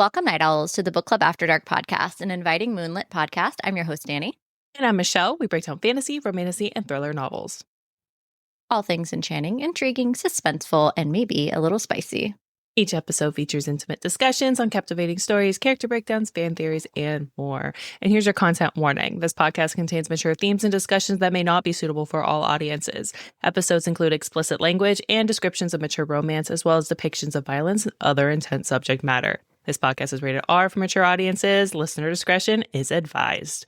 Welcome, Night Owls, to the Book Club After Dark podcast, an inviting moonlit podcast. I'm your host, Danny. And I'm Michelle. We break down fantasy, romantasy, and thriller novels. All things enchanting, intriguing, suspenseful, and maybe a little spicy. Each episode features intimate discussions on captivating stories, character breakdowns, fan theories, and more. And here's your content warning. This podcast contains mature themes and discussions that may not be suitable for all audiences. Episodes include explicit language and descriptions of mature romance, as well as depictions of violence and other intense subject matter. This podcast is rated R for mature audiences. Listener discretion is advised.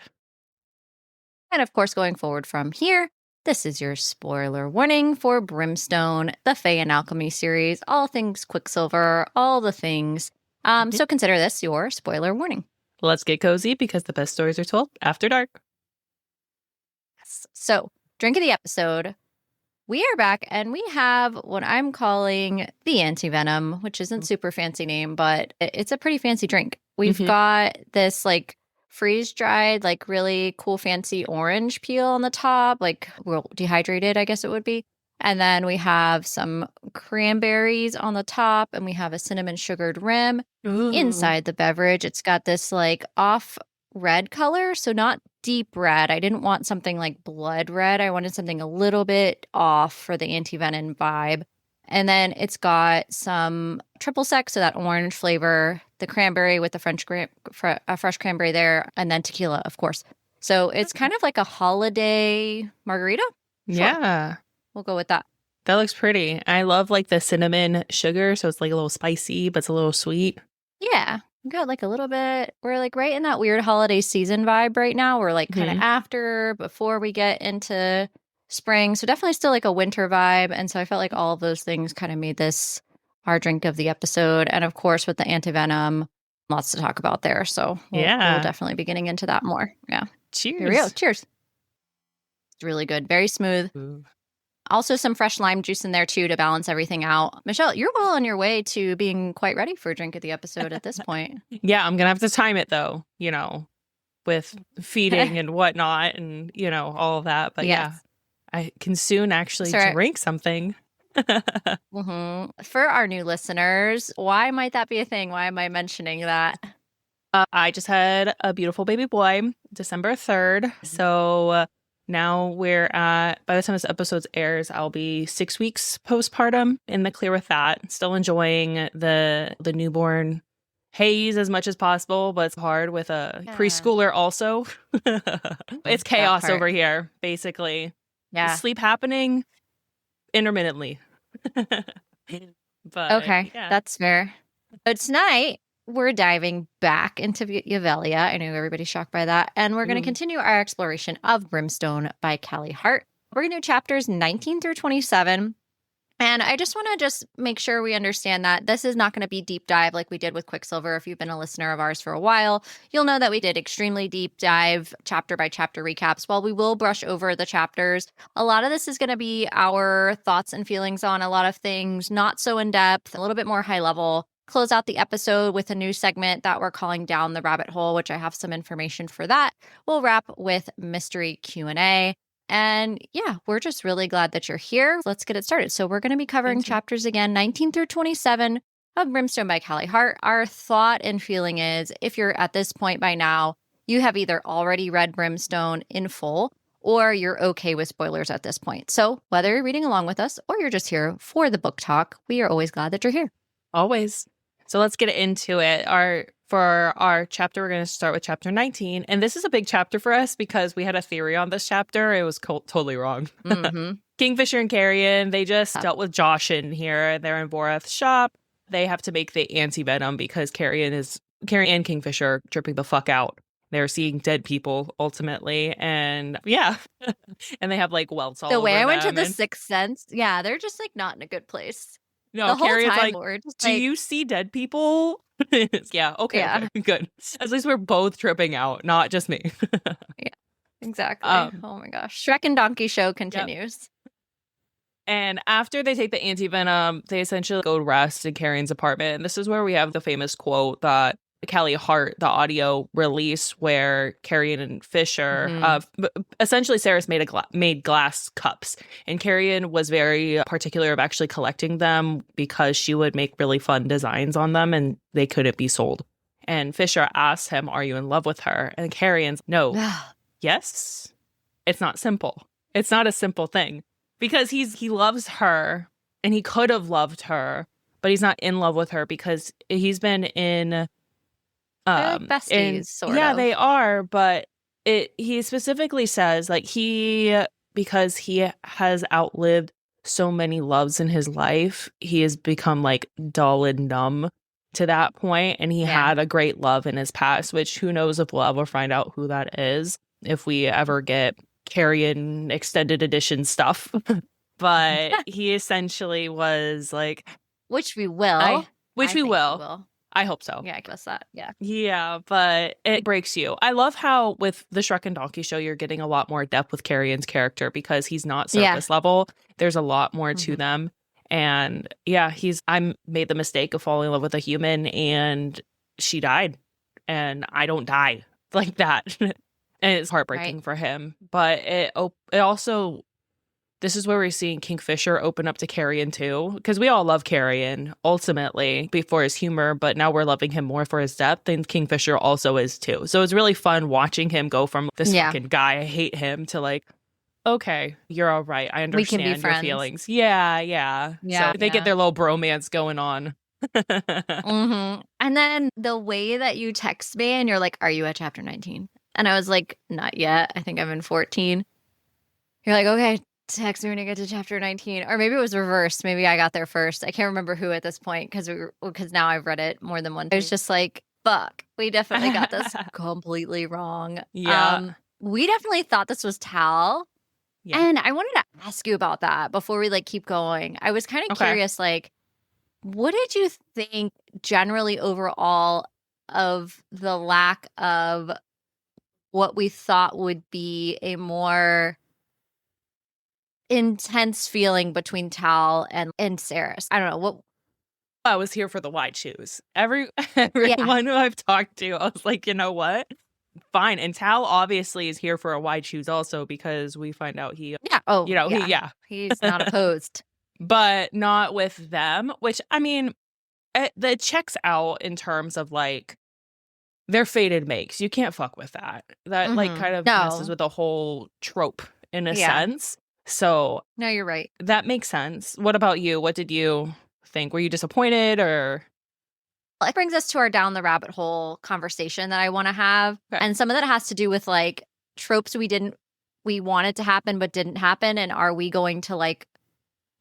And of course, going forward from here, this is your spoiler warning for Brimstone, the Fae and Alchemy series, all things Quicksilver, all the things. So consider this your spoiler warning. Let's get cozy because the best stories are told after dark. Yes. So, drink of the episode. We are back and we have what I'm calling the Anti-Venom, which isn't super fancy name, but it's a pretty fancy drink. We've got this freeze-dried, really cool fancy orange peel on the top, well, dehydrated, I guess it would be. And then we have some cranberries on the top, and we have a cinnamon sugared rim. Ooh. Inside the beverage. It's got this off red color, so not deep red. I didn't want something like blood red. I wanted something a little bit off for the anti-venom vibe. And then it's got some triple sec, so that orange flavor, the cranberry with the fresh cranberry there, and then tequila, of course. So it's kind of like a holiday margarita. Sure. Yeah. We'll go with that. That looks pretty. I love the cinnamon sugar, so it's a little spicy, but it's a little sweet. Yeah. We got a little bit, we're right in that weird holiday season vibe right now. We're kind of after, before we get into spring. So definitely still a winter vibe. And so I felt like all of those things kind of made this our drink of the episode. And of course, with the anti-venom, lots to talk about there. So we'll definitely be getting into that more. Yeah. Cheers. Here we go. Cheers. It's really good. Very smooth. Ooh. Also some fresh lime juice in there too to balance everything out. Michelle, you're well on your way to being quite ready for a drink of the episode at this point. Yeah, I'm going to have to time it though, with feeding and whatnot and, all of that. But yeah, I can soon actually drink something. For our new listeners, why might that be a thing? Why am I mentioning that? I just had a beautiful baby boy, December 3rd. So now we're at, by the time this episode airs, I'll be 6 weeks postpartum, in the clear with that. Still enjoying the newborn haze as much as possible, but it's hard with a preschooler also. It's chaos over here, basically. Yeah. Sleep happening intermittently. But okay, that's fair. But tonight, we're diving back into Yavelia. I know everybody's shocked by that. And we're going to continue our exploration of Brimstone by Callie Hart. We're going to do chapters 19 through 27. And I just want to make sure we understand that this is not going to be deep dive like we did with Quicksilver. If you've been a listener of ours for a while, you'll know that we did extremely deep dive chapter by chapter recaps. While we will brush over the chapters, a lot of this is going to be our thoughts and feelings on a lot of things, not so in depth, a little bit more high level. Close out the episode with a new segment that we're calling Down the Rabbit Hole, which I have some information for that. We'll wrap with mystery Q&A. And yeah, we're just really glad that you're here. Let's get it started. So we're going to be covering chapters again, 19 through 27 of Brimstone by Callie Hart. Our thought and feeling is, if you're at this point by now, you have either already read Brimstone in full or you're okay with spoilers at this point. So whether you're reading along with us or you're just here for the book talk, we are always glad that you're here. Always. So let's get into it. For our chapter, we're going to start with chapter 19. And this is a big chapter for us because we had a theory on this chapter. It was totally wrong. Kingfisher and Carrion, they just dealt with Josh in here. They're in Borath's shop. They have to make the anti-venom because Carrion and Kingfisher are tripping the fuck out. They're seeing dead people ultimately. And yeah. And they have welts all over them. The way I went to the Sixth Sense, they're just not in a good place. No, the whole Carrion's time, do you see dead people? Yeah, okay, good. At least we're both tripping out, not just me. Yeah, exactly. Oh my gosh. Shrek and Donkey show continues. Yep. And after they take the anti-venom, they essentially go rest in Carrion's apartment. And this is where we have the famous quote that Callie Hart, the audio release where Carrion and Fisher, essentially Saeris made glass cups. And Carrion was very particular of actually collecting them because she would make really fun designs on them and they couldn't be sold. And Fisher asks him, are you in love with her? And Carrion's, no. Yes. It's not simple. It's not a simple thing. Because he loves her, and he could have loved her, but he's not in love with her because he's been in They're like besties, sort of. Yeah, they are, but he specifically says, like, because he has outlived so many loves in his life, he has become like dull and numb to that point, and he had a great love in his past, which who knows if we'll ever find out who that is if we ever get Carrion extended edition stuff. But he essentially was like, which we will. I will. I hope so. Yeah, I guess that. Yeah. Yeah, but it breaks you. I love how with the Shrek and Donkey show, you're getting a lot more depth with Carrion's character because he's not surface level. There's a lot more to them. And yeah, I made the mistake of falling in love with a human, and she died. And I don't die like that. And it's heartbreaking for him. But it also, this is where we're seeing Kingfisher open up to Carrion too, because we all love Carrion ultimately before his humor, but now we're loving him more for his depth, and Kingfisher also is too. So it's really fun watching him go from this fucking guy, I hate him, to like, okay, you're all right. I understand your feelings. Yeah. So they get their little bromance going on. And then the way that you text me and you're like, are you at chapter 19? And I was like, not yet. I think I'm in 14. You're like, okay, text me when you get to chapter 19. Or maybe it was reversed. Maybe I got there first. I can't remember who at this point because now I've read it more than one time. It was just like, fuck, we definitely got this completely wrong. Yeah. We definitely thought this was Tal. Yeah. And I wanted to ask you about that before we like keep going. I was kind of curious, like, what did you think generally overall of the lack of what we thought would be a more intense feeling between Tal and Saeris? I don't know what. I was here for the wide shoes. Everyone who I've talked to, I was like, you know what? Fine. And Tal obviously is here for a wide shoes also, because we find out he's not opposed. But not with them, which, I mean, that checks out in terms of like their fated makes. You can't fuck with that. That like kind of messes with the whole trope in a sense. So no, you're right. That makes sense. What about you? What did you think? Were you disappointed or? It brings us to our down the rabbit hole conversation that I want to have. Okay. And some of that has to do with like tropes we wanted to happen but didn't happen. And are we going to like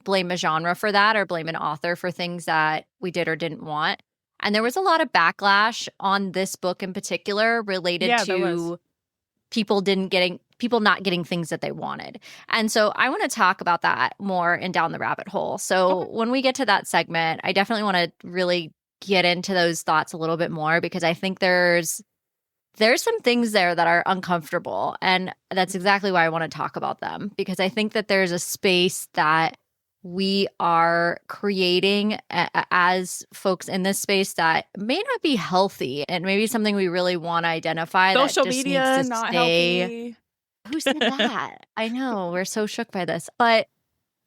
blame a genre for that or blame an author for things that we did or didn't want? And there was a lot of backlash on this book in particular related to people not getting things that they wanted. And so I want to talk about that more in Down the Rabbit Hole. So when we get to that segment, I definitely want to really get into those thoughts a little bit more, because I think there's some things there that are uncomfortable, and that's exactly why I want to talk about them, because I think that there's a space that we are creating as folks in this space that may not be healthy, and maybe something we really want to identify. Social that just media needs to not stay. Healthy. Who said that? I know, we're so shook by this, but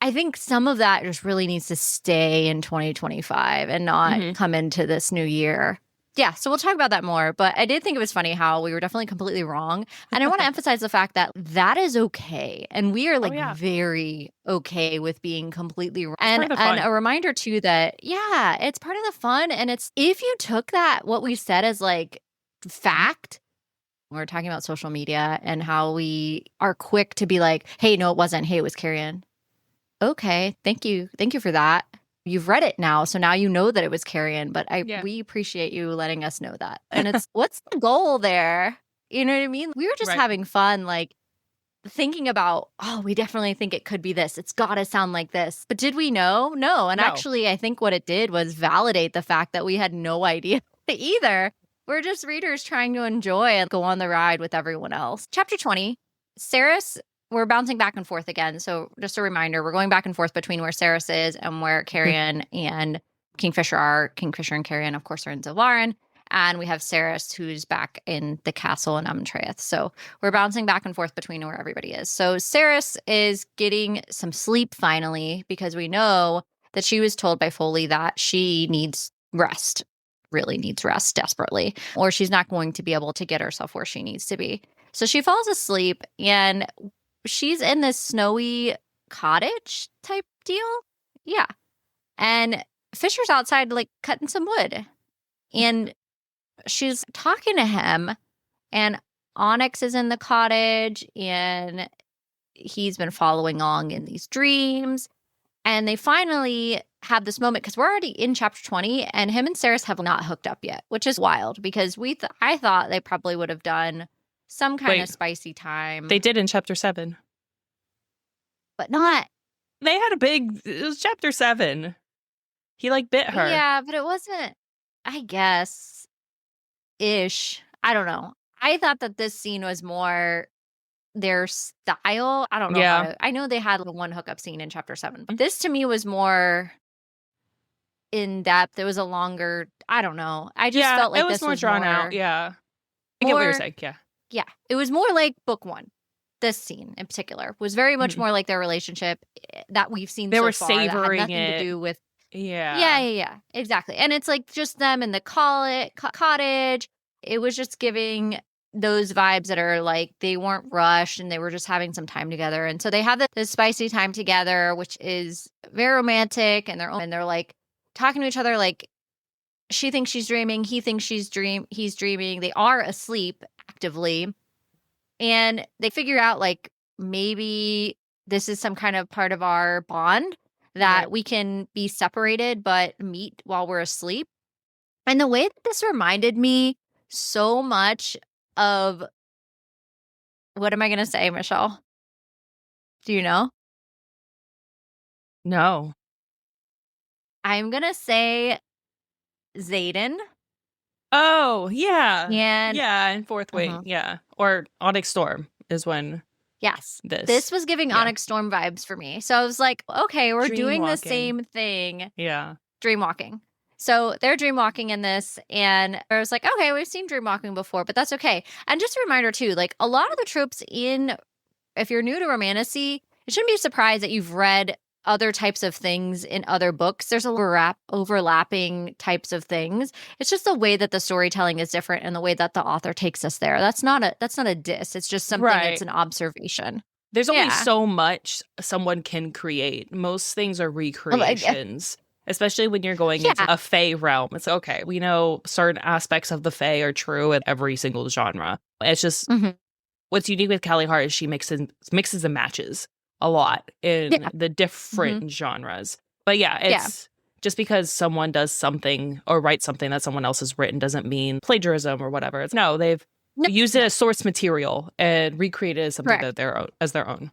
I think some of that just really needs to stay in 2025 and not come into this new year. Yeah, so we'll talk about that more. But I did think it was funny how we were definitely completely wrong. And I want to emphasize the fact that that is okay. And we are like very okay with being completely wrong. And a reminder too that, it's part of the fun. And it's, if you took that, what we said as like fact, we're talking about social media and how we are quick to be like, hey, no, it wasn't. Hey, it was Carrion. Okay, thank you. Thank you for that. You've read it now, so now you know that it was Carrion, but we appreciate you letting us know that. And it's, what's the goal there? You know what I mean? We were just having fun, like thinking about, we definitely think it could be this. It's got to sound like this. But did we know? No. And actually, I think what it did was validate the fact that we had no idea either. We're just readers trying to enjoy and go on the ride with everyone else. Chapter 20, Saeris. We're bouncing back and forth again. So just a reminder, we're going back and forth between where Saeris is and where Carrion and Kingfisher are. Kingfisher and Carrion, of course, are in Zilvaren. And we have Saeris, who's back in the castle in Amtraeth. So we're bouncing back and forth between where everybody is. So Saeris is getting some sleep finally, because we know that she was told by Foley that she needs rest. really needs rest desperately, or she's not going to be able to get herself where she needs to be. So she falls asleep, and she's in this snowy cottage type deal. Yeah. And Fisher's outside, like, cutting some wood. And she's talking to him, and Onyx is in the cottage, and he's been following along in these dreams. And they finally have this moment, because we're already in chapter 20, and him and Saeris have not hooked up yet, which is wild, because I thought they probably would have done some kind of spicy time. They did in chapter 7. But not. They had it was chapter 7. He, like, bit her. Yeah, but it wasn't, I guess, ish. I don't know. I thought that this scene was more their style. I don't know. Yeah. I know they had one hookup scene in chapter 7. But this to me was more in depth. It was a longer, I don't know. I just felt like it was this more was drawn out. Yeah. I get what you're saying. Yeah. Yeah. It was more like book 1. This scene in particular was very much more like their relationship that we've seen they so were far. savoring that had nothing it. to do with. Yeah. Exactly. And it's like just them in the cottage. It was just giving those vibes that are like they weren't rushed and they were just having some time together. And so they have this spicy time together, which is very romantic. And they're like talking to each other, like she thinks she's dreaming, he thinks he's dreaming. They are asleep actively. And they figure out, like, maybe this is some kind of part of our bond that we can be separated but meet while we're asleep. And the way that this reminded me so much of, what am I going to say, Michelle? Do you know? No. I'm going to say Xaden. Oh, yeah. And in Fourth Wing. Yeah. Or Onyx Storm is when. Yes. This was giving Onyx Storm vibes for me. So I was like, okay, we're doing the same thing. Yeah. Dreamwalking. So they're dreamwalking in this, and I was like, okay, we've seen dreamwalking before, but that's okay. And just a reminder too, like a lot of the tropes if you're new to romantasy, you shouldn't be surprised that you've read other types of things in other books. There's overlapping types of things. It's just the way that the storytelling is different and the way that the author takes us there. That's not a diss. It's just something that's an observation. There's only so much someone can create. Most things are recreations. Especially when you're going into a Fae realm. It's okay. We know certain aspects of the Fae are true in every single genre. It's just what's unique with Callie Hart is she mixes and matches a lot in the different genres. But it's just because someone does something or writes something that someone else has written doesn't mean plagiarism or whatever. They've used it as source material and recreated it as something that as their own.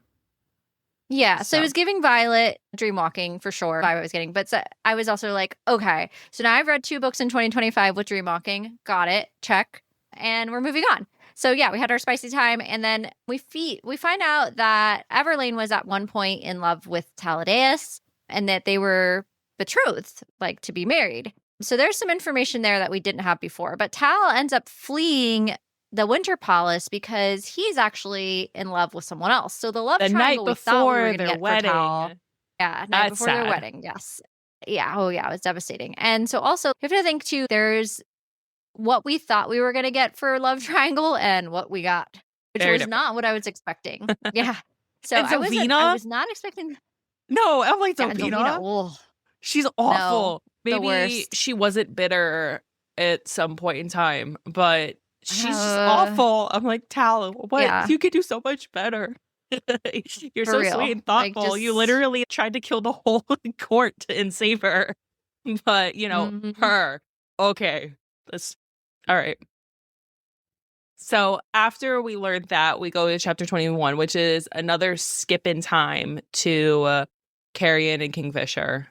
Yeah, so it was giving Violet dreamwalking for sure. I was getting, but I was also like, okay, so now I've read 2 books in 2025 with dreamwalking. Got it, check, and we're moving on. So yeah, we had our spicy time, and then we find out that Everlane was at one point in love with Taladeus, and that they were betrothed, like to be married. So there's some information there that we didn't have before. But Tal ends up fleeing the Winter Palace because he's actually in love with someone else. So the love triangle we thought we were going to get wedding. for Tal. Yeah, night before their wedding. Yes. Yeah. Oh, yeah. It was devastating. And so also, you have to think too, there's what we thought we were going to get for love triangle and what we got, which was not what I was expecting. Yeah. So I was not expecting. No, I'm like, Zilvaren. She's awful. No, maybe she wasn't bitter at some point in time, but she's just awful. I'm like, Tal, what? Yeah. You could do so much better. You're so sweet and thoughtful. Like you literally tried to kill the whole court and save her. But, her. Okay. All right. So after we learned that, we go to chapter 21, which is another skip in time to Carrion and Kingfisher.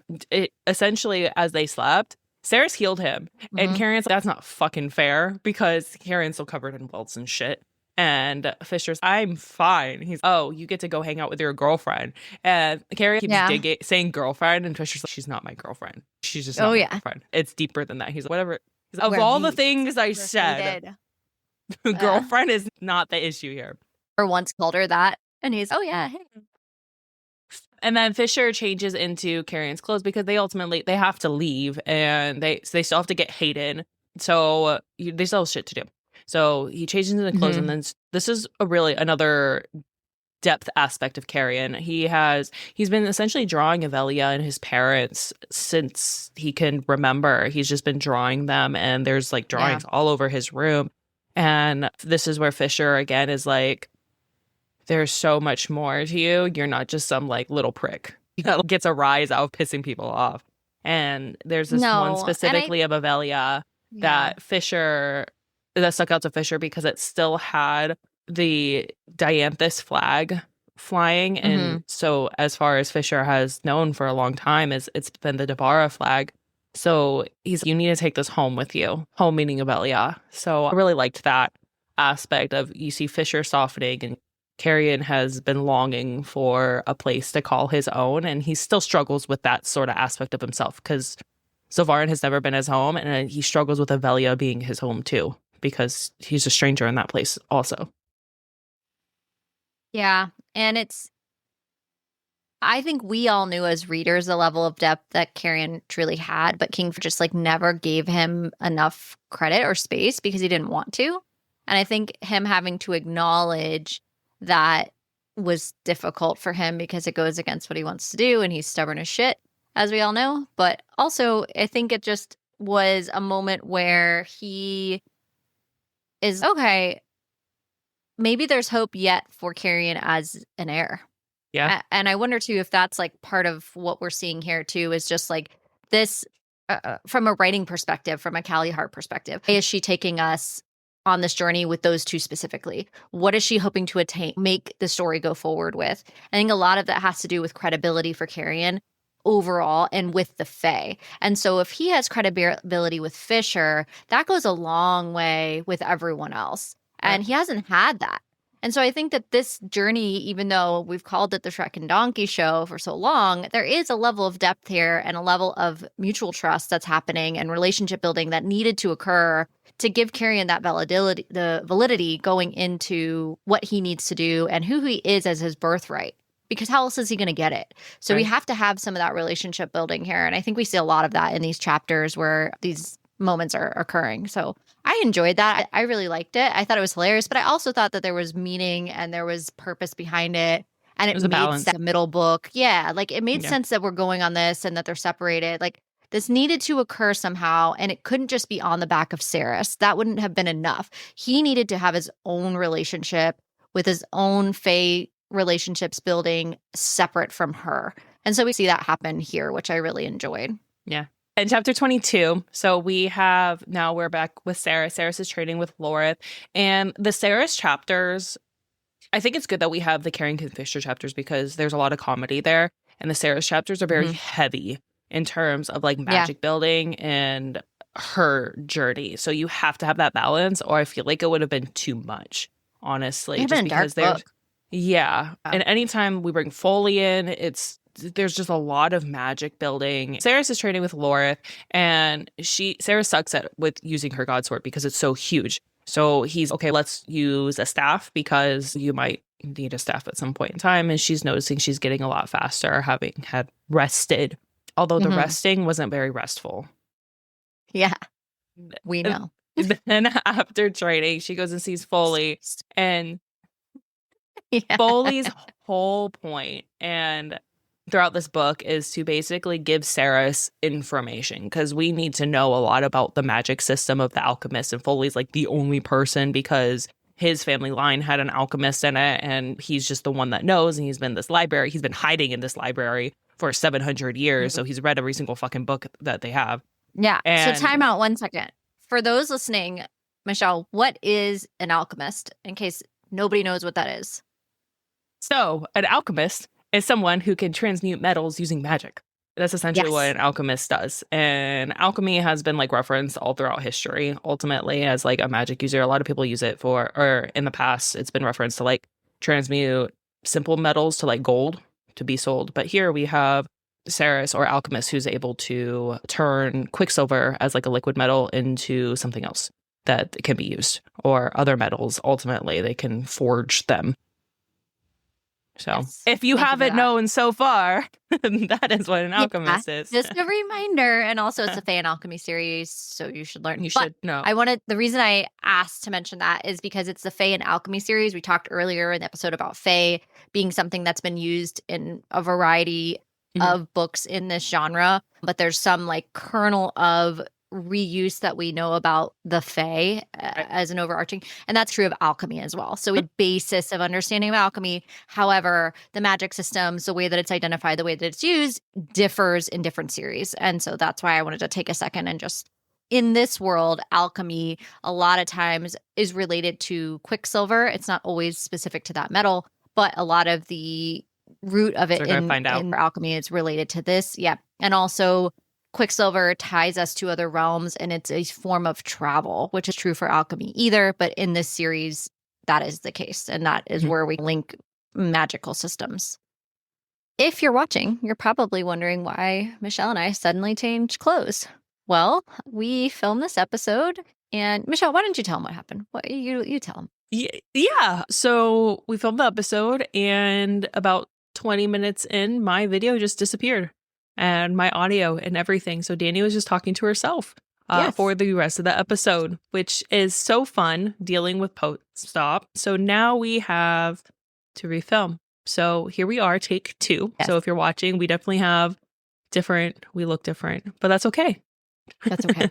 Essentially, as they slept, Saeris healed him. And Carrion's like, that's not fucking fair because Carrion's still covered in welts and shit. And Fisher's, I'm fine. He's, you get to go hang out with your girlfriend. And Carrion keeps saying girlfriend. And Fisher's like, she's not my girlfriend. She's just not my girlfriend. It's deeper than that. He's like, whatever. He's like, of all the things I said, girlfriend is not the issue here. Or once called her that. And he's, oh yeah, hey. And then Fisher changes into Carrion's clothes because they have to leave, and they still have to get Hayden. So they still have shit to do. So he changes into the clothes, and then this is another depth aspect of Carrion. He's been essentially drawing Avelia and his parents since he can remember. He's just been drawing them, and there's like drawings all over his room. And this is where Fisher again is like, there's so much more to you. You're not just some like little prick that gets a rise out of pissing people off. And there's this one specifically of Avelia that stuck out to Fisher because it still had the Dianthus flag flying. And so as far as Fisher has known for a long time, it's been the Dabara flag. So you need to take this home with you. Home meaning Avelia. So I really liked that aspect of, you see Fisher softening, and Carrion has been longing for a place to call his own, and he still struggles with that sort of aspect of himself because Zilvaren has never been his home, and he struggles with Avelia being his home too because he's a stranger in that place also. Yeah, and I think we all knew as readers the level of depth that Carrion truly had, but Kingfisher just like never gave him enough credit or space because he didn't want to. And I think him having to acknowledge that was difficult for him because it goes against what he wants to do, and he's stubborn as shit, as we all know. But also, I think it just was a moment where he is, okay, maybe there's hope yet for Carrion as an heir. Yeah. And I wonder, too, if that's like part of what we're seeing here, too, is just like this from a writing perspective, from a Callie Hart perspective. Is she taking us on this journey with those two specifically? What is she hoping to attain, make the story go forward with? I think a lot of that has to do with credibility for Carrion overall and with the Fae. And so if he has credibility with Fisher, that goes a long way with everyone else. And he hasn't had that. And so I think that this journey, even though we've called it the Shrek and Donkey show for so long, there is a level of depth here and a level of mutual trust that's happening and relationship building that needed to occur to give Carrion that validity going into what he needs to do and who he is as his birthright. Because how else is he going to get it? So we have to have some of that relationship building here. And I think we see a lot of that in these chapters where these moments are occurring. So I enjoyed that. I really liked it. I thought it was hilarious, but I also thought that there was meaning and there was purpose behind it. And it made sense. That middle book. Yeah, like it made sense that we're going on this and that they're separated. Like this needed to occur somehow, and it couldn't just be on the back of Saeris. That wouldn't have been enough. He needed to have his own relationship with his own Fae relationships building separate from her. And so we see that happen here, which I really enjoyed. Yeah. In chapter 22, so we're back with Saeris. Saeris is trading with Lorith. And the Saeris chapters, I think it's good that we have the Carrion Kingfisher chapters because there's a lot of comedy there. And the Saeris chapters are very heavy in terms of like magic building and her journey. So you have to have that balance, or I feel like it would have been too much, honestly. It's been a dark book. Yeah. And anytime we bring Foley in, there's just a lot of magic building. Saeris is training with Lorith, and Saeris sucks with using her god sword because it's so huge. So he's, okay, let's use a staff because you might need a staff at some point in time. And she's noticing she's getting a lot faster, having had rested. Although the resting wasn't very restful. Yeah, we know. Then after training, she goes and sees Foley, and Foley's whole point and throughout this book is to basically give Saeris information because we need to know a lot about the magic system of the alchemist, and Foley's like the only person because his family line had an alchemist in it, and he's just the one that knows, and he's been hiding in this library for 700 years, so he's read every single fucking book that they have. Yeah. So time out 1 second. For those listening, Michelle, what is an alchemist in case nobody knows what that is? So an alchemist is someone who can transmute metals using magic. That's essentially what an alchemist does. And alchemy has been like referenced all throughout history, ultimately as like a magic user. A lot of people use it or in the past, it's been referenced to like transmute simple metals to like gold to be sold. But here we have Saeris or alchemist who's able to turn quicksilver as like a liquid metal into something else that can be used, or other metals. Ultimately, they can forge them. So if you haven't known so far, that is what an alchemist is. Just a reminder. And also it's a Fae and Alchemy series, so you should learn. You should know. The reason I asked to mention that is because it's the Fae and Alchemy series. We talked earlier in the episode about Fae being something that's been used in a variety of books in this genre, but there's some like kernel of reuse that we know about the Fae as an overarching, and that's true of alchemy as well. So a basis of understanding of alchemy, however, the magic systems, the way that it's identified, the way that it's used differs in different series. And so that's why I wanted to take a second and just, in this world, alchemy a lot of times is related to Quicksilver. It's not always specific to that metal, but a lot of the root of it in alchemy is related to this. Yeah. And also Quicksilver ties us to other realms, and it's a form of travel, which is true for alchemy either. But in this series, that is the case. And that is where we link magical systems. If you're watching, you're probably wondering why Michelle and I suddenly changed clothes. Well, we filmed this episode, and Michelle, why don't you tell them what happened? What you tell them. Yeah. So we filmed the episode, and about 20 minutes in, my video just disappeared. And my audio and everything. So Danny was just talking to herself for the rest of the episode, which is so fun dealing with post-stop. So now we have to refilm. So here we are, take 2. Yes. So if you're watching, we definitely have we look different, but that's okay. That's okay.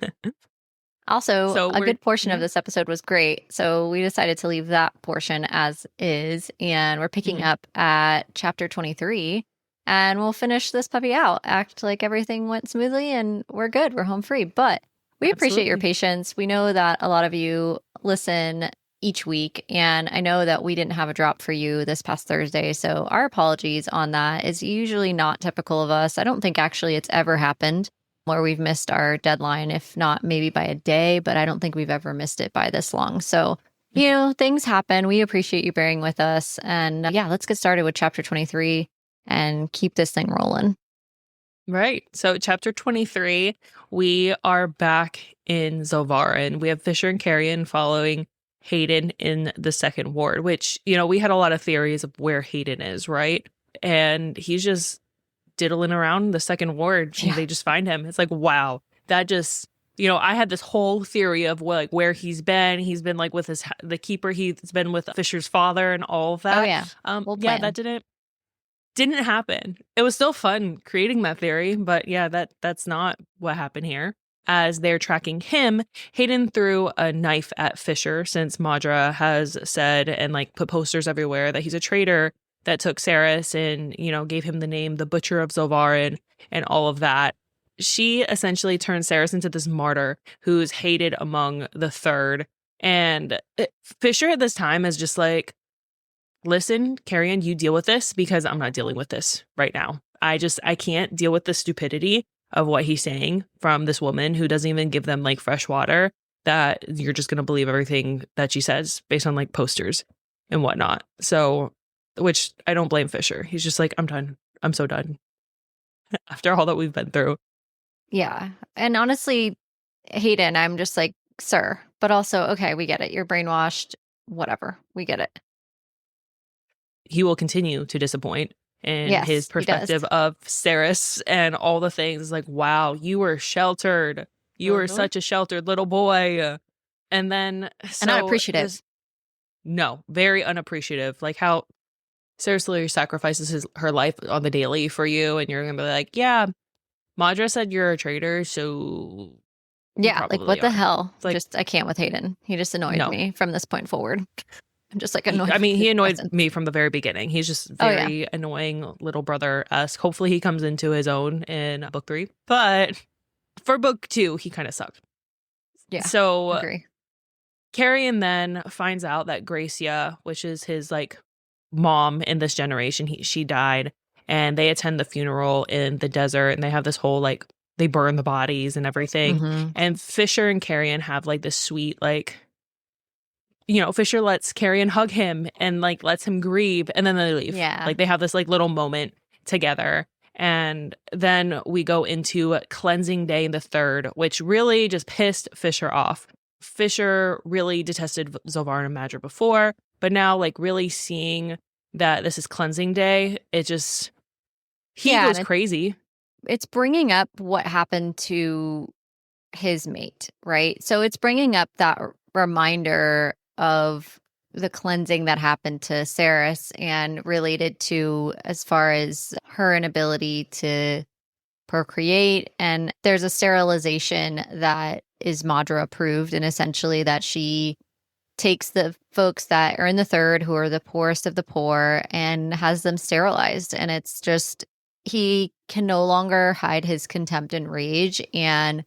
Also, a good portion of this episode was great. So we decided to leave that portion as is. And we're picking up at chapter 23. And we'll finish this puppy out, act like everything went smoothly, and we're good. We're home free. But we appreciate your patience. We know that a lot of you listen each week, and I know that we didn't have a drop for you this past Thursday. So our apologies on that. It's usually not typical of us. I don't think actually it's ever happened where we've missed our deadline, if not maybe by a day, but I don't think we've ever missed it by this long. So, things happen. We appreciate you bearing with us. And let's get started with chapter 23. And keep this thing rolling. Right. So chapter 23, we are back in Zilvaren. We have Fisher and Carrion following Hayden in the second ward, which, we had a lot of theories of where Hayden is, right? And he's just diddling around the second ward. And they just find him. It's like, wow, that just, I had this whole theory of where he's been. He's been with the keeper. He's been with Fisher's father and all of that. Oh, yeah. That didn't happen. It was still fun creating that theory, but that's not what happened here. As they're tracking him, Hayden threw a knife at Fisher since Madra has said and put posters everywhere that he's a traitor that took Saeris and, gave him the name the Butcher of Zilvaren and all of that. She essentially turned Saeris into this martyr who's hated among the third. And Fisher at this time is just listen, Carrion, you deal with this because I'm not dealing with this right now. I can't deal with the stupidity of what he's saying from this woman who doesn't even give them fresh water, that you're just going to believe everything that she says based on posters and whatnot. So, which I don't blame Fisher. He's just I'm done. I'm so done after all that we've been through. Yeah. And honestly, Hayden, I'm just sir, but also, okay, we get it. You're brainwashed, whatever. We get it. He will continue to disappoint in his perspective of Saeris and all the things. Wow, you were sheltered. You were such a sheltered little boy. And then... and unappreciative. No, very unappreciative. How Saeris literally sacrifices her life on the daily for you, and you're going to be yeah, Madra said you're a traitor, so... Yeah, what the hell? I can't with Hayden. He just annoyed me from this point forward. I'm just annoyed. He annoyed me from the very beginning. He's just very annoying little brother-esque. Hopefully he comes into his own in book 3. But for book 2, he kind of sucked. Yeah. So agree. Carrion then finds out that Gracia, which is his mom in this generation, she died, and they attend the funeral in the desert, and they have this whole they burn the bodies and everything. Mm-hmm. And Fisher and Carrion have this sweet Fisher lets Carrion hug him and lets him grieve, and then they leave. Yeah. They have this little moment together. And then we go into cleansing day in the third, which really just pissed Fisher off. Fisher really detested Zilvaren and Madra before, but now really seeing that this is cleansing day, he goes crazy. It's bringing up what happened to his mate, right? So it's bringing up that reminder of the cleansing that happened to Saeris and related to as far as her inability to procreate. And there's a sterilization that is Madra approved, and essentially that she takes the folks that are in the third, who are the poorest of the poor, and has them sterilized. And it's just, he can no longer hide his contempt and rage, and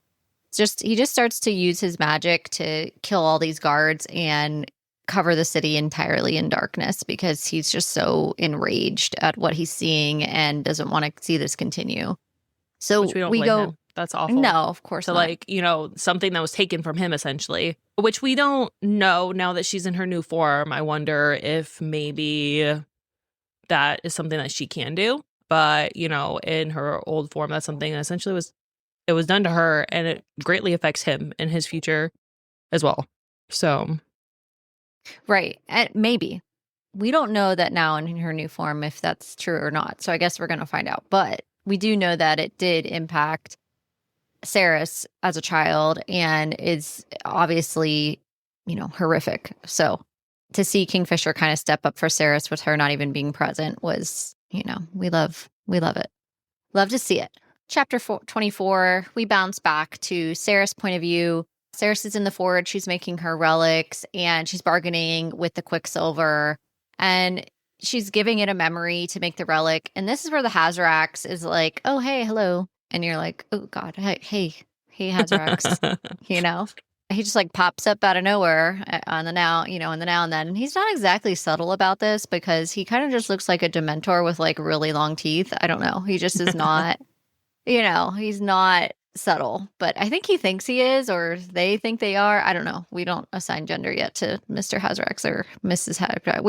he just starts to use his magic to kill all these guards and cover the city entirely in darkness, because he's just so enraged at what he's seeing and doesn't want to see this continue. So which we don't blame him. That's awful. No, of course not. Like, something that was taken from him, essentially, which we don't know now that she's in her new form. I wonder if maybe that is something that she can do. But, in her old form, that's something that essentially was done to her, and it greatly affects him in his future as well. So. Right. Maybe. We don't know that now in her new form if that's true or not. So I guess we're going to find out. But we do know that it did impact Saeris as a child and is obviously, horrific. So to see Kingfisher kind of step up for Saeris with her not even being present was, we love it. Love to see it. Chapter 24, we bounce back to Saeris' point of view. Saeris is in the forge. She's making her relics, and she's bargaining with the Quicksilver, and she's giving it a memory to make the relic. And this is where the Hazrax is like, oh, hey, hello. And you're like, oh, God, hey, Hazrax, He just like pops up out of nowhere on the now, in the now and then. And he's not exactly subtle about this, because he kind of just looks like a Dementor with like really long teeth. I don't know. He just is not, he's not subtle, but I think he thinks he is, or they think they are. I don't know. We don't assign gender yet to Mr. Hazrax or Mrs. Hazrax.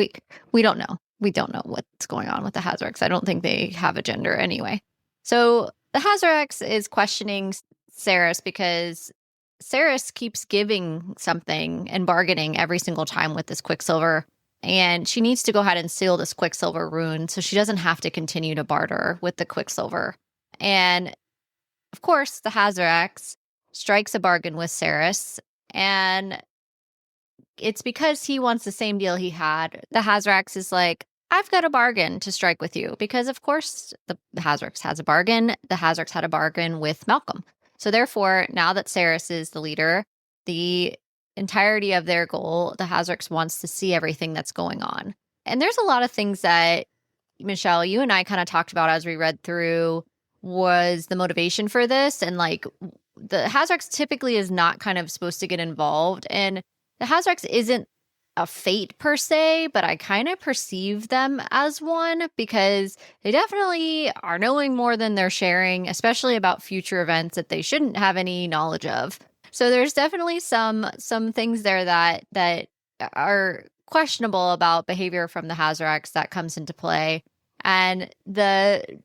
We don't know. We don't know what's going on with the Hazrax. I don't think they have a gender anyway. So the Hazrax is questioning Saeris, because Saeris keeps giving something and bargaining every single time with this Quicksilver, and she needs to go ahead and seal this Quicksilver rune so she doesn't have to continue to barter with the Quicksilver. And of course, the Hazrax strikes a bargain with Saeris, and it's because he wants the same deal he had. The Hazrax is like, I've got a bargain to strike with you, because of course the Hazrax has a bargain. The Hazrax had a bargain with Malcolm. So therefore, now that Saeris is the leader, the entirety of their goal, the Hazrax wants to see everything that's going on. And there's a lot of things that, Michelle, you and I kind of talked about as we read through, was the motivation for this. And like, the Hazrax typically is not kind of supposed to get involved. And the Hazrax isn't a fate per se, but I kind of perceive them as one, because they definitely are knowing more than they're sharing, especially about future events that they shouldn't have any knowledge of. So there's definitely some things there that are questionable about behavior from the Hazrax that comes into play. And the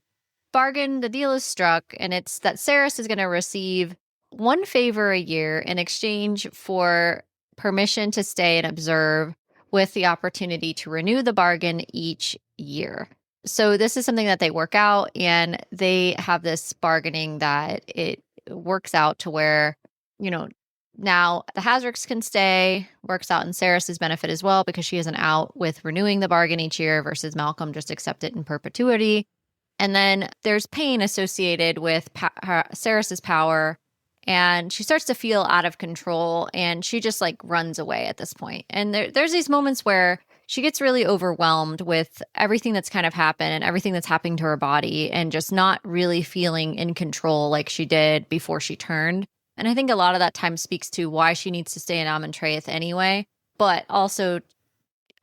deal is struck, and it's that Saeris is going to receive one favor a year in exchange for permission to stay and observe, with the opportunity to renew the bargain each year. So this is something that they work out, and they have this bargaining that it works out to where, now the Hazrax can stay, works out in Saeris' benefit as well, because she isn't out with renewing the bargain each year versus Malcolm just accept it in perpetuity. And then there's pain associated with Saeris' power, and she starts to feel out of control, and she just like runs away at this point. And there's these moments where she gets really overwhelmed with everything that's kind of happened and everything that's happening to her body, and just not really feeling in control like she did before she turned. And I think a lot of that time speaks to why she needs to stay in Amontreath anyway. But also,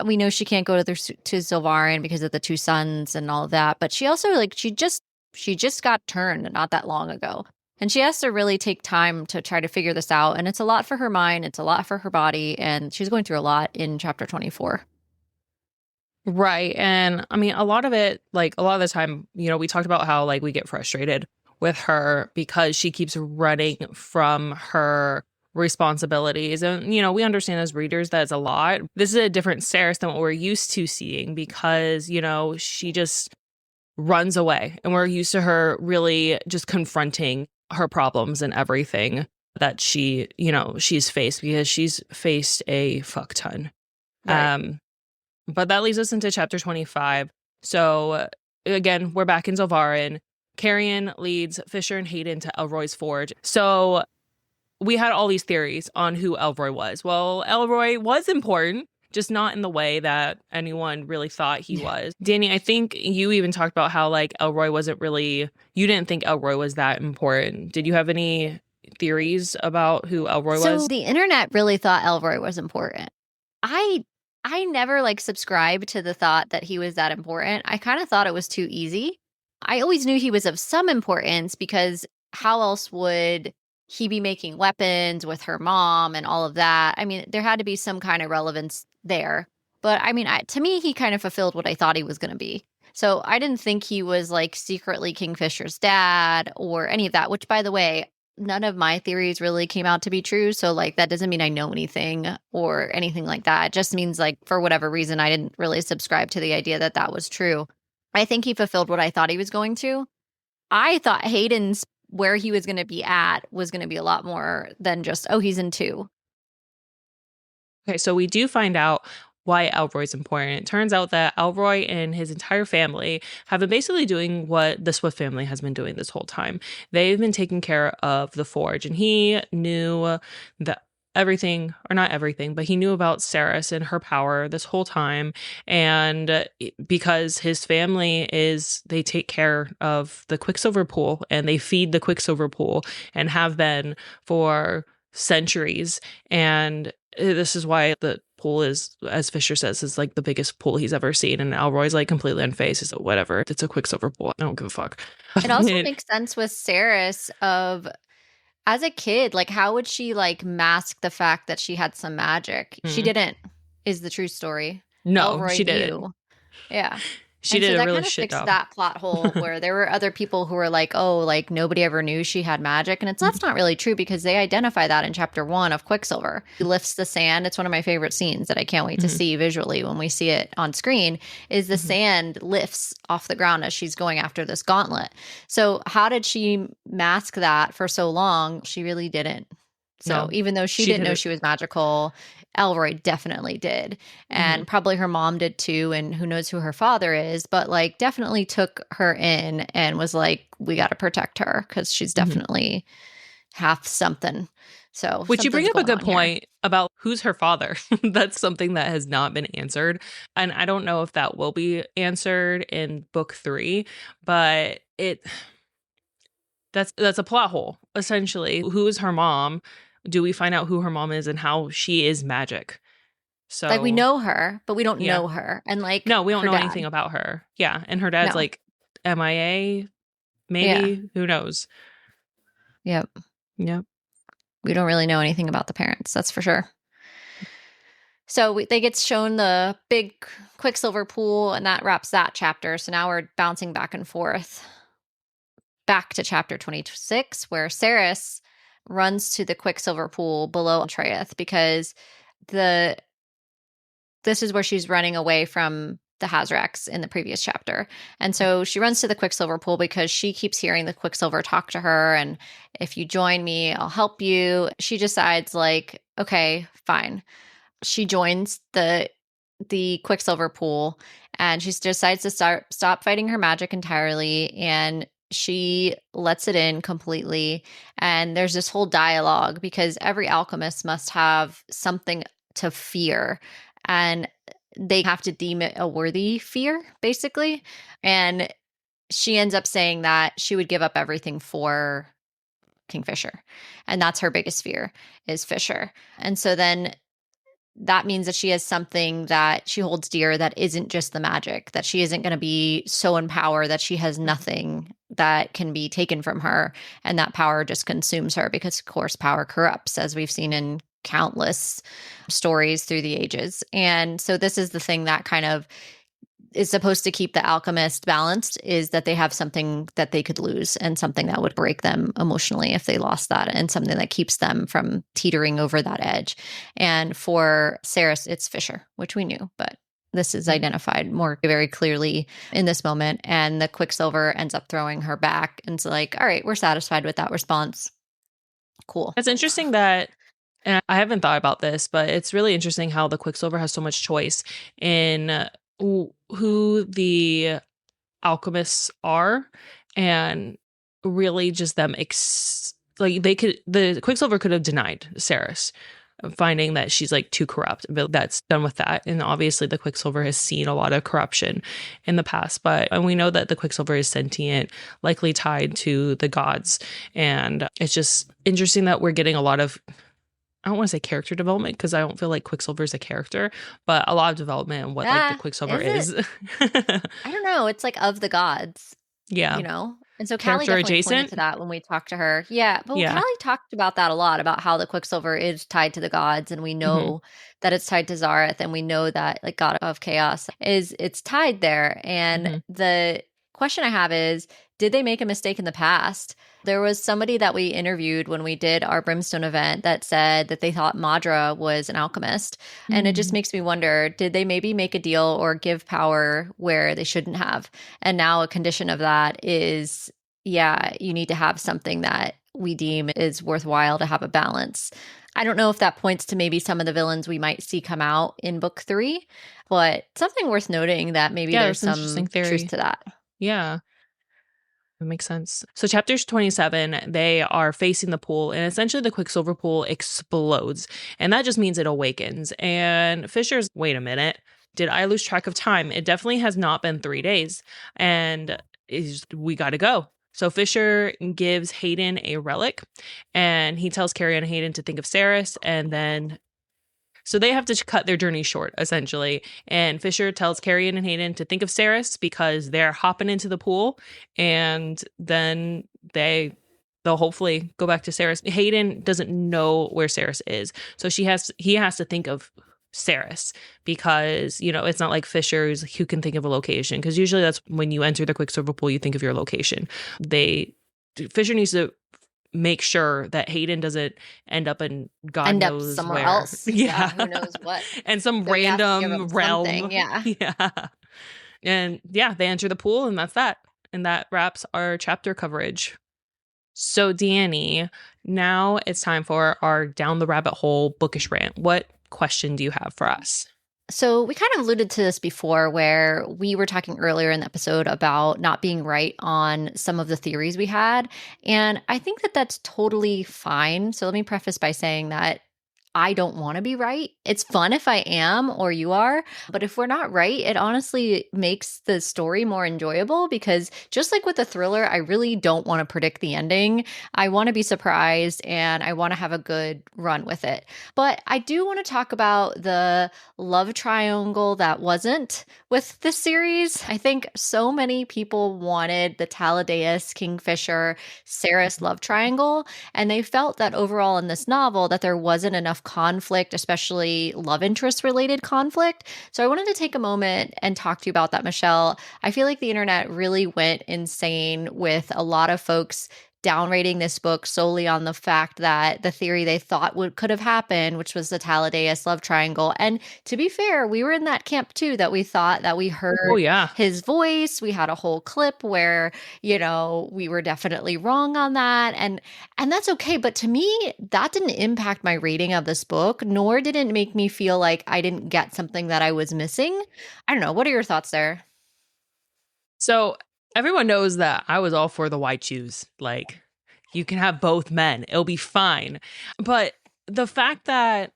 we know she can't go to Zilvaren because of the two sons and all of that. But she also she just got turned not that long ago. And she has to really take time to try to figure this out. And it's a lot for her mind. It's a lot for her body. And she's going through a lot in chapter 24. Right. And I mean, a lot of it, a lot of the time, we talked about how we get frustrated with her because she keeps running from her responsibilities. And, you know, we understand as readers that it's a lot. This is a different Saeris than what we're used to seeing because, you know, she just runs away and we're used to her really just confronting her problems and everything that she, you know, she's faced because she's faced a fuck ton. Right. But that leads us into chapter 25. So again, we're back in Zilvaren. Carrion leads Fisher and Hayden to Elroy's forge. So we had all these theories on who Elroy was. Well, Elroy was important, just not in the way that anyone really thought he was. Danny, I think you even talked about how like Elroy wasn't really, you didn't think Elroy was that important. Did you have any theories about who Elroy was? So the internet really thought Elroy was important. I never like subscribed to the thought that he was that important. I kind of thought it was too easy. I always knew he was of some importance because how else would he be making weapons with her mom and all of that? I mean, there had to be some kind of relevance there. But I mean, to me, he kind of fulfilled what I thought he was going to be. So I didn't think he was like secretly Kingfisher's dad or any of that, which by the way, none of my theories really came out to be true. So like that doesn't mean I know anything or anything like that. It just means like for whatever reason, I didn't really subscribe to the idea that that was true. I think he fulfilled what I thought he was going to. I thought Hayden's where he was going to be at was going to be a lot more than just, oh, he's in 2. Okay, so we do find out why Elroy's important. It turns out that Elroy and his entire family have been basically doing what the Swift family has been doing this whole time. They've been taking care of the forge, and he knew that everything, or not everything, but he knew about Saeris and her power this whole time. And because his family they take care of the Quicksilver pool and they feed the Quicksilver pool and have been for centuries. And this is why the pool is, as Fisher says, is like the biggest pool he's ever seen. And Elroy's like completely unfazed. He's like, whatever, it's a Quicksilver pool. I don't give a fuck. It also makes sense with Saeris of, as a kid, like how would she like mask the fact that she had some magic? She didn't, is the true story. No, Elroy she didn't. Yeah. She did so a really kind of shit fixed job. that plot hole where there were other people who were like, oh, like nobody ever knew she had magic. And that's not really true because they identify that in chapter 1 of Quicksilver. He lifts the sand. It's one of my favorite scenes that I can't wait to see visually when we see it on screen is the sand lifts off the ground as she's going after this gauntlet. So how did she mask that for so long? She really didn't. So even though she didn't know she was magical, Elroy definitely did. And probably her mom did too. And who knows who her father is, but like definitely took her in and was like, we got to protect her because she's definitely half something. So, which you bring up a good point about who's her father. That's something that has not been answered. And I don't know if that will be answered in book 3, but that's a plot hole, essentially. Who is her mom? Do we find out who her mom is and how she is magic? So like we know her, but we don't know her. And like no, we don't know anything about her. Yeah. And her dad's like MIA, maybe. Who knows? Yep. Yep. We don't really know anything about the parents, that's for sure. So they get shown the big Quicksilver pool, and that wraps that chapter. So now we're bouncing back and forth back to chapter 26, where Saeris runs to the Quicksilver pool below Treath because this is where she's running away from the Hazrax in the previous chapter. And so she runs to the Quicksilver pool because she keeps hearing the Quicksilver talk to her. And if you join me, I'll help you. She decides like, okay, fine. She joins the Quicksilver pool and she decides to stop fighting her magic entirely. And she lets it in completely. And there's this whole dialogue because every alchemist must have something to fear. And they have to deem it a worthy fear, basically. And she ends up saying that she would give up everything for Kingfisher. And that's her biggest fear is Fisher. And so then that means that she has something that she holds dear that isn't just the magic, that she isn't going to be so in power that she has nothing that can be taken from her. And that power just consumes her because, of course, power corrupts, as we've seen in countless stories through the ages. And so this is the thing that kind of is supposed to keep the alchemist balanced is that they have something that they could lose and something that would break them emotionally if they lost that, and something that keeps them from teetering over that edge. And for Saeris, it's Fisher, which we knew, but this is identified more very clearly in this moment. And the Quicksilver ends up throwing her back and it's like, all right, we're satisfied with that response. Cool. It's interesting that, and I haven't thought about this, but it's really interesting how the Quicksilver has so much choice in who the alchemists are, and really just them the Quicksilver could have denied Saeris, finding that she's like too corrupt, but that's done with that. And obviously the Quicksilver has seen a lot of corruption in the past, and we know that the Quicksilver is sentient, likely tied to the gods. And it's just interesting that we're getting a lot of, I don't want to say character development, because I don't feel like Quicksilver is a character, but a lot of development in what like the Quicksilver is. I don't know. It's like of the gods. Yeah. You know? And so Callie definitely adjacent pointed to that when we talked to her. Yeah. But Callie talked about that a lot, about how the Quicksilver is tied to the gods. And we know that it's tied to Zareth. And we know that like God of Chaos it's tied there. And the question I have is, did they make a mistake in the past? There was somebody that we interviewed when we did our Brimstone event that said that they thought Madra was an alchemist. And it just makes me wonder, did they maybe make a deal or give power where they shouldn't have? And now a condition of that is, yeah, you need to have something that we deem is worthwhile to have a balance. I don't know if that points to maybe some of the villains we might see come out in book 3, but something worth noting that maybe there's some truth to that. Yeah. That makes sense. So chapters 27, they are facing the pool, and essentially the Quicksilver pool explodes, and that just means it awakens. And Fisher's, wait a minute, did I lose track of time? It definitely has not been 3 days, and we got to go. So Fisher gives Hayden a relic, and he tells Carrion and Hayden to think of Saeris, and then so they have to cut their journey short, essentially. And Fisher tells Carrion and Hayden to think of Saeris because they're hopping into the pool, and then they'll hopefully go back to Saeris. Hayden doesn't know where Saeris is, so he has to think of Saeris, because it's not like Fisher's who can think of a location, because usually that's when you enter the Quicksilver pool, you think of your location. Fisher needs to make sure that Hayden doesn't end up in God knows somewhere where. else. Yeah, who knows what. And some random realm. Yeah. Yeah. And yeah, they enter the pool, and that's that. And that wraps our chapter coverage. So Danny, now it's time for our down the rabbit hole bookish rant. What question do you have for us? So we kind of alluded to this before, where we were talking earlier in the episode about not being right on some of the theories we had. And I think that that's totally fine. So let me preface by saying that I don't want to be right. It's fun if I am or you are, but if we're not right, it honestly makes the story more enjoyable, because just like with a thriller, I really don't want to predict the ending. I want to be surprised and I want to have a good run with it. But I do want to talk about the love triangle that wasn't with this series. I think so many people wanted the Taladeus, Kingfisher, Saeris love triangle, and they felt that overall in this novel that there wasn't enough conflict, especially love interest related conflict. So I wanted to take a moment and talk to you about that, Michelle. I feel like the internet really went insane with a lot of folks downrating this book solely on the fact that the theory they thought could have happened, which was the Taladeus love triangle. And to be fair, we were in that camp too, that we thought that we heard his voice. We had a whole clip where, we were definitely wrong on that. And that's okay. But to me, that didn't impact my rating of this book, nor did it make me feel like I didn't get something that I was missing. I don't know. What are your thoughts there? So everyone knows that I was all for the white shoes. Like, you can have both men. It'll be fine. But the fact that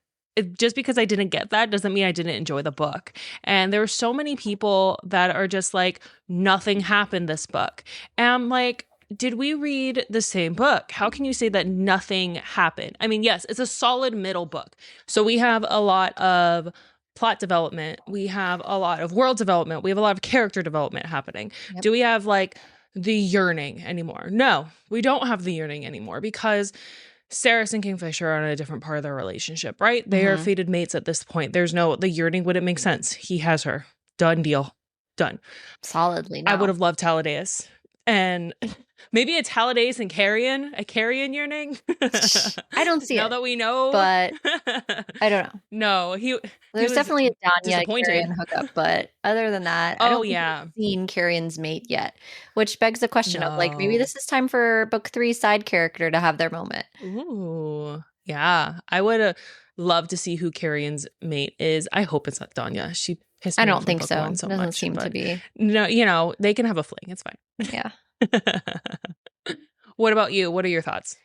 just because I didn't get that doesn't mean I didn't enjoy the book. And there were so many people that are just like, nothing happened this book. And I'm like, did we read the same book? How can you say that nothing happened? I mean, yes, it's a solid middle book. So we have a lot of plot development, we have a lot of world development, we have a lot of character development happening. Yep. Do we have like the yearning anymore? No, we don't have the yearning anymore, because Saeris and Kingfisher are on a different part of their relationship, right? They are fated mates at this point. The yearning wouldn't make sense. He has her. Done deal. Done. Solidly no. I would have loved Taladeus. And maybe it's Taladeus and Carrion, a Carrion yearning. I don't see now it. that we know. But I don't know. No, There's definitely a Danya disappointed. Carrion hookup, but other than that, I don't think we've seen Carrion's mate yet, which begs the question of like, maybe this is time for book 3 side character to have their moment. Ooh, yeah. I would love to see who Carrion's mate is. I hope it's not Danya. She pissed me off. I don't think so. It doesn't seem to be. No, you know, they can have a fling. It's fine. Yeah. What about you? What are your thoughts?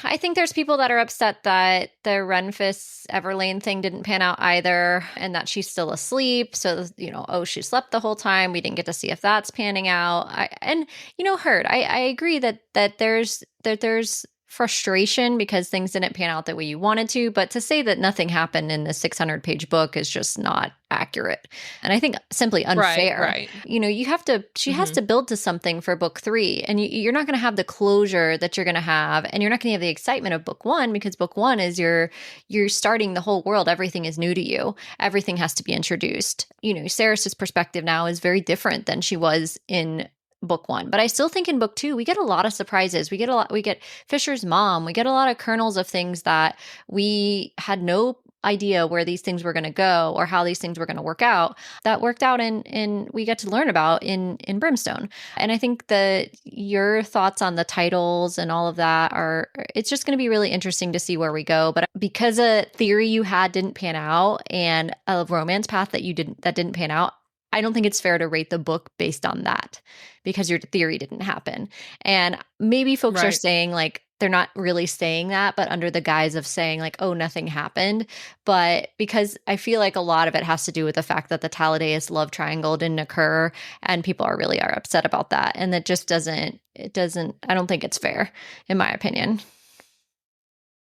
I think there's people that are upset that the Renfis Everlane thing didn't pan out either, and that she's still asleep. So, you know, oh, she slept the whole time. We didn't get to see if that's panning out. Hurt. I agree that there's frustration because things didn't pan out the way you wanted to, but to say that nothing happened in the 600-page book is just not accurate. And I think simply unfair. Right. You know, she has to build to something for book 3, and you're not going to have the closure that you're going to have, and you're not going to have the excitement of book 1, because book 1 is you're starting the whole world. Everything is new to you. Everything has to be introduced. You know, Saeris' perspective now is very different than she was in book 1, but I still think in book 2 we get a lot of surprises. We get Fisher's mom. We get a lot of kernels of things that we had no idea where these things were going to go or how these things were going to work out, that worked out in we get to learn about in Brimstone. And I think that your thoughts on the titles and all of that it's just going to be really interesting to see where we go. But because a theory you had didn't pan out and a romance path that didn't pan out, I don't think it's fair to rate the book based on that, because your theory didn't happen. And maybe folks are saying like, they're not really saying that, but under the guise of saying like, oh, nothing happened. But because I feel like a lot of it has to do with the fact that the Taladeus love triangle didn't occur, and people are upset about that. And that just I don't think it's fair, in my opinion.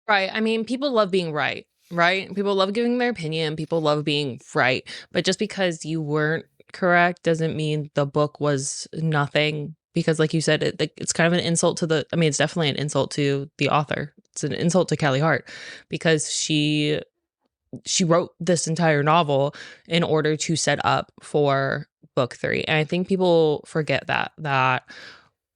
Right. I mean, people love being right. Right? People love giving their opinion. People love being right. But just because you weren't correct doesn't mean the book was nothing. Because like you said, it's kind of an insult to it's definitely an insult to the author. It's an insult to Callie Hart, because she wrote this entire novel in order to set up for book 3. And I think people forget that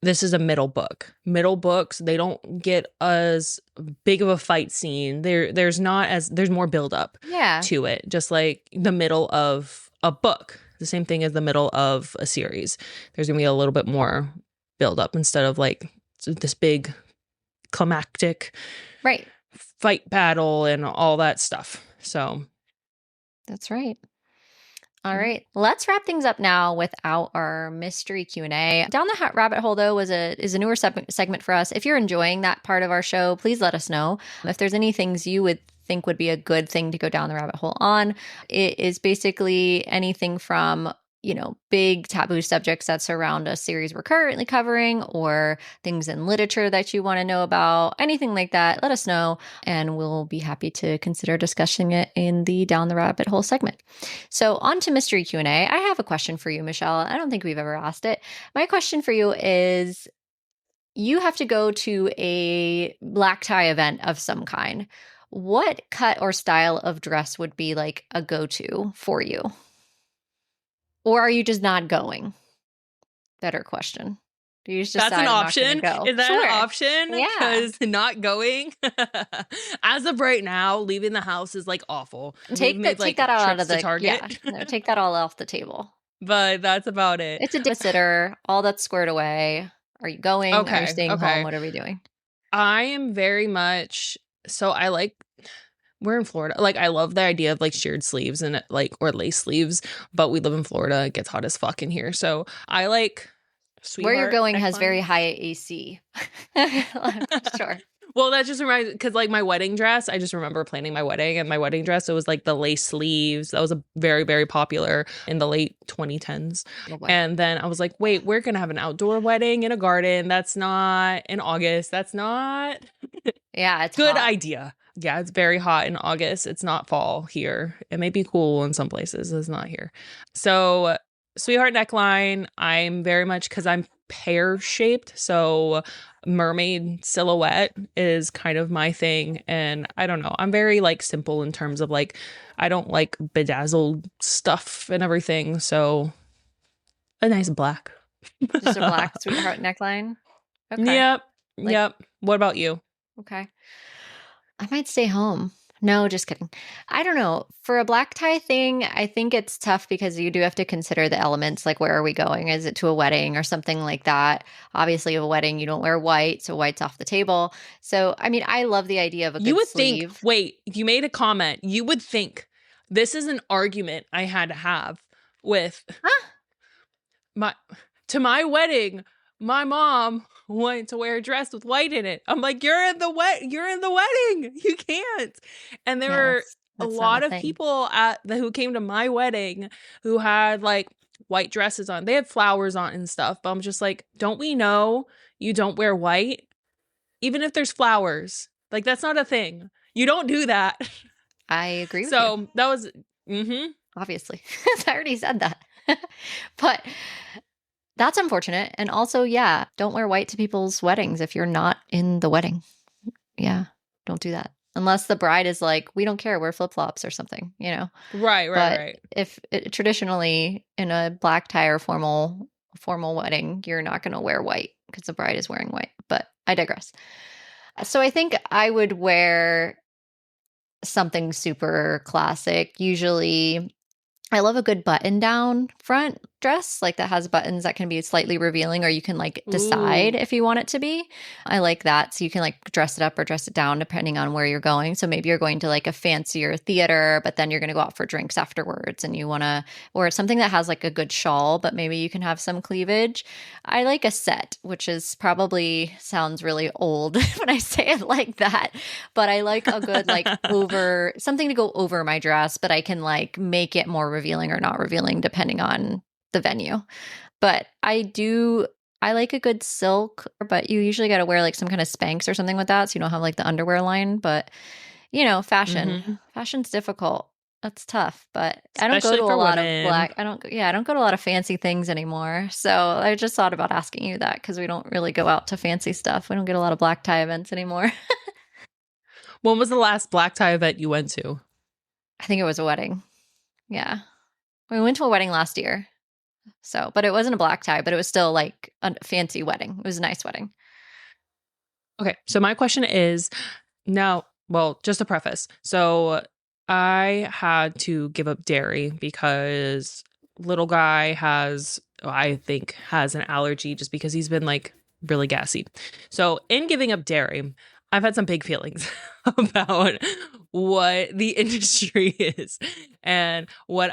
this is a middle book. Middle books, they don't get as big of a fight scene. There's more build up to it. Just like the middle of a book. The same thing as the middle of a series. There's gonna be a little bit more build up instead of like this big climactic fight battle and all that stuff. So that's right. All right, let's wrap things up now without our mystery Q&A. Down the Rabbit Hole, though, is a newer segment for us. If you're enjoying that part of our show, please let us know. If there's any things you would think would be a good thing to go down the rabbit hole on, it is basically anything from, you know, big taboo subjects that surround a series we're currently covering, or things in literature that you want to know about, anything like that, let us know, and we'll be happy to consider discussing it in the Down the Rabbit Hole segment. So on to Mystery Q&A. I have a question for you, Michelle. I don't think we've ever asked it. My question for you is, you have to go to a black tie event of some kind. What cut or style of dress would be like a go-to for you? Or are you just not going? Better question. Do you just That's an option? Go? Is that an option? Yeah. Because not going, as of right now, leaving the house is like awful. Take that all out of the Target. Yeah, no, take that all off the table. But that's about it. It's a babysitter. All that's squared away. Are you going? Okay. Are you staying home? What are we doing? I am very much we're in Florida. Like, I love the idea of like sheared sleeves and or lace sleeves, but we live in Florida. It gets hot as fuck in here. So I like where you're going has very high AC. Sure. Well, that just reminds, because like my wedding dress, I just remember planning my wedding, and my wedding dress, it was like the lace sleeves. That was a very, very popular in the late 2010s. Oh, wow. And then I was like, wait, we're going to have an outdoor wedding in a garden. That's not in August. That's not. Yeah, it's good hot. idea. Yeah, it's very hot in August. It's not fall here. It may be cool in some places. It's not here. So sweetheart neckline, I'm very much, because I'm pear shaped, so mermaid silhouette is kind of my thing. And I don't know, I'm very like simple in terms of like, I don't like bedazzled stuff and everything. So A nice black. Just a black sweetheart neckline? Okay. Yep. Yep. What about you? Okay. I might stay home. No, just kidding. I don't know. For a black tie thing, I think it's tough because you do have to consider the elements, like where are we going? Is it to a wedding or something like that? Obviously, a wedding, you don't wear white, so white's off the table. So, I mean, I love the idea of a You good would sleeve. think, wait, you made a comment. You would think this is an argument I had to have with my wedding. My mom wanted to wear a dress with white in it. I'm like, you're in the wedding. You can't. And there were a lot of people who came to my wedding who had like white dresses on. They had flowers on and stuff. But I'm just like, don't we know you don't wear white? Even if there's flowers. Like, that's not a thing. You don't do that. I agree with you. So that was, obviously. I already said that. But that's unfortunate. And also, yeah, don't wear white to people's weddings if you're not in the wedding. Yeah, don't do that. Unless the bride is like, we don't care, wear flip-flops or something, you know? Right. If traditionally in a black tie or formal wedding, you're not going to wear white because the bride is wearing white. But I digress. So I think I would wear something super classic. Usually, I love a good button-down front dress, like that has buttons that can be slightly revealing, or you can like decide if you want it to be. I like that. So you can like dress it up or dress it down depending on where you're going. So maybe you're going to like a fancier theater, but then you're going to go out for drinks afterwards and you want to, or something that has like a good shawl, but maybe you can have some cleavage. I like a set, which is probably sounds really old when I say it like that, but I like a good like over something to go over my dress, but I can like make it more revealing or not revealing depending on the venue. But I like a good silk, but you usually got to wear like some kind of Spanx or something with that, so you don't have like the underwear line. But you know, fashion's difficult. That's tough. But I don't go to a lot of black. I don't go to a lot of fancy things anymore. So I just thought about asking you that because we don't really go out to fancy stuff. We don't get a lot of black tie events anymore. When was the last black tie event you went to? I think it was a wedding. Yeah, we went to a wedding last year. So, but it wasn't a black tie, but it was still like a fancy wedding. It was a nice wedding. Okay. So my question is now, well, just a preface. So I had to give up dairy because little guy I think has an allergy just because he's been like really gassy. So in giving up dairy, I've had some big feelings about what the industry is and what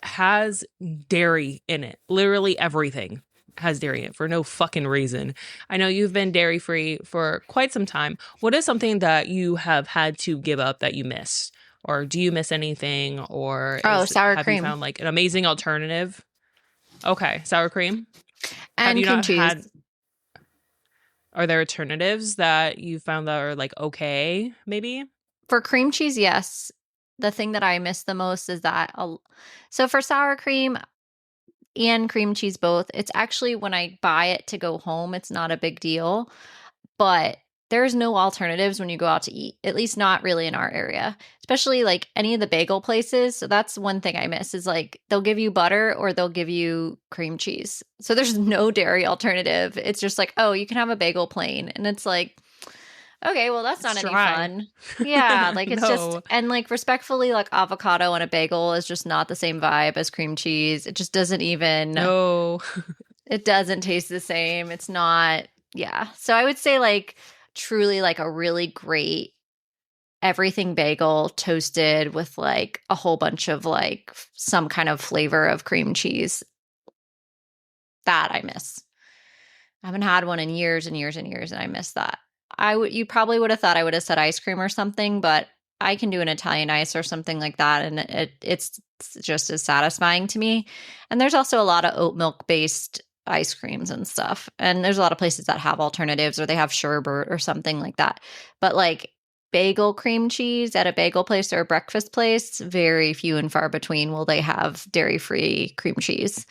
has dairy in it. Literally everything has dairy in it for no fucking reason. I know you've been dairy free for quite some time. What is something that you have had to give up that you miss? Or do you miss anything? Or sour have cream. You found like an amazing alternative? Okay, sour cream. And cream cheese. Are there alternatives that you found that are like okay, maybe? For cream cheese, yes. The thing that I miss the most is that. So for sour cream and cream cheese both, it's actually when I buy it to go home, it's not a big deal. But there's no alternatives when you go out to eat, at least not really in our area, especially like any of the bagel places. So that's one thing I miss is like they'll give you butter or they'll give you cream cheese. So there's no dairy alternative. It's just like, oh, you can have a bagel plain. And it's like, okay, well, that's not any fun. Yeah, like it's just, and like respectfully, like avocado on a bagel is just not the same vibe as cream cheese. It just doesn't even, no, it doesn't taste the same. It's not, yeah. So I would say like truly like a really great everything bagel toasted with like a whole bunch of like some kind of flavor of cream cheese. That I miss. I haven't had one in years and years and years, and I miss that. You probably would have thought I would have said ice cream or something, but I can do an Italian ice or something like that, and it's just as satisfying to me. And there's also a lot of oat milk based ice creams and stuff, and there's a lot of places that have alternatives or they have sherbet or something like that. But like bagel cream cheese at a bagel place or a breakfast place, very few and far between will they have dairy free cream cheese.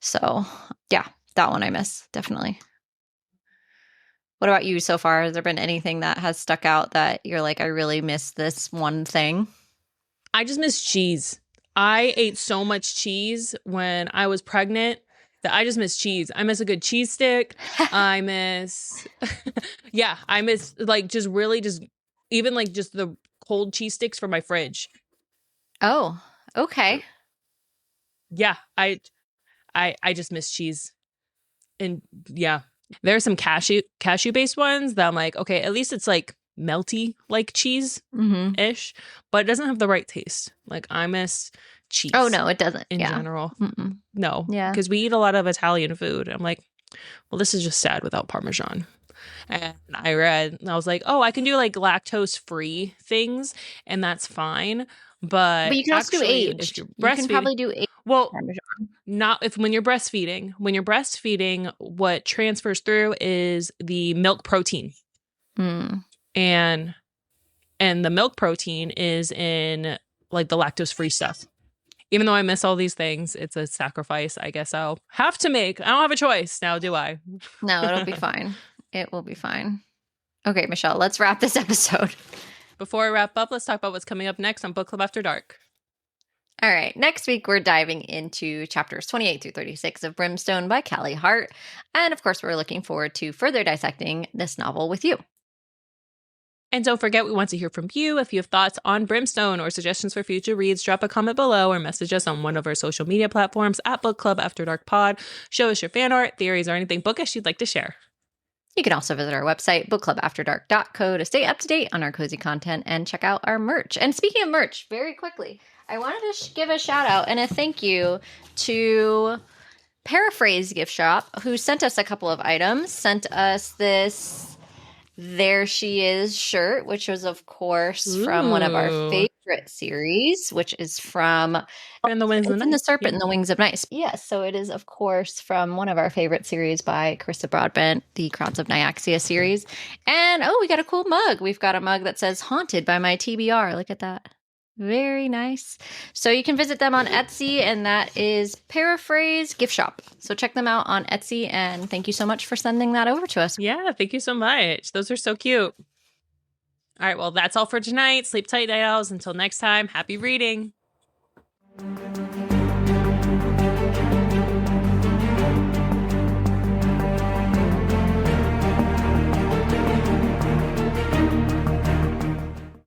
So yeah, that one I miss definitely. What about you so far? Has there been anything that has stuck out that you're like, I really miss this one thing? I just miss cheese. I ate so much cheese when I was pregnant that I just miss cheese. I miss a good cheese stick. I miss, yeah, I miss like just really just even like just the cold cheese sticks from my fridge. Oh, okay. Yeah, I just miss cheese. And yeah, there are some cashew based ones that I'm like, okay, at least it's like melty like cheese ish, but it doesn't have the right taste. Like I miss cheese. Oh no, it doesn't. In Yeah. general. Mm-mm. No. Yeah. Because we eat a lot of Italian food. I'm like, well, this is just sad without Parmesan. And I read, and I was like, oh, I can do like lactose free things, and that's fine. But you can also do aged. If you're breastfeeding, you can probably do aged. Well, not if when you're breastfeeding. When you're breastfeeding, what transfers through is the milk protein. And the milk protein is in like the lactose free stuff. Even though I miss all these things, it's a sacrifice I guess I'll have to make. I don't have a choice now, do I? No, it'll be fine. It will be fine. Okay, Michelle, let's wrap this episode. Before I wrap up, let's talk about what's coming up next on Book Club After Dark. All right, next week we're diving into chapters 28 through 36 of Brimstone by Callie Hart. And of course, we're looking forward to further dissecting this novel with you. And don't forget, we want to hear from you. If you have thoughts on Brimstone or suggestions for future reads, drop a comment below or message us on one of our social media platforms at Book Club After Dark Pod. Show us your fan art, theories, or anything bookish you'd like to share. You can also visit our website, bookclubafterdark.co, to stay up to date on our cozy content and check out our merch. And speaking of merch, very quickly, I wanted to give a shout out and a thank you to Paraphrase gift shop, who sent us a couple of items, sent us this There She Is shirt, which was, of course, from one of our favorite series, which is from And the Wings of Night. The Serpent and the Wings of Night. Yes, so it is, of course, from one of our favorite series by Carissa Broadbent, the Crowns of Nyaxia series. And, oh, we got a cool mug. We've got a mug that says Haunted by my TBR. Look at that. Very nice. So you can visit them on Etsy, and that is Paraphrase Gift Shop. So check them out on Etsy, and thank you so much for sending that over to us. Yeah, thank you so much. Those are so cute. All right, well, that's all for tonight. Sleep tight, night owls. Until next time, happy reading.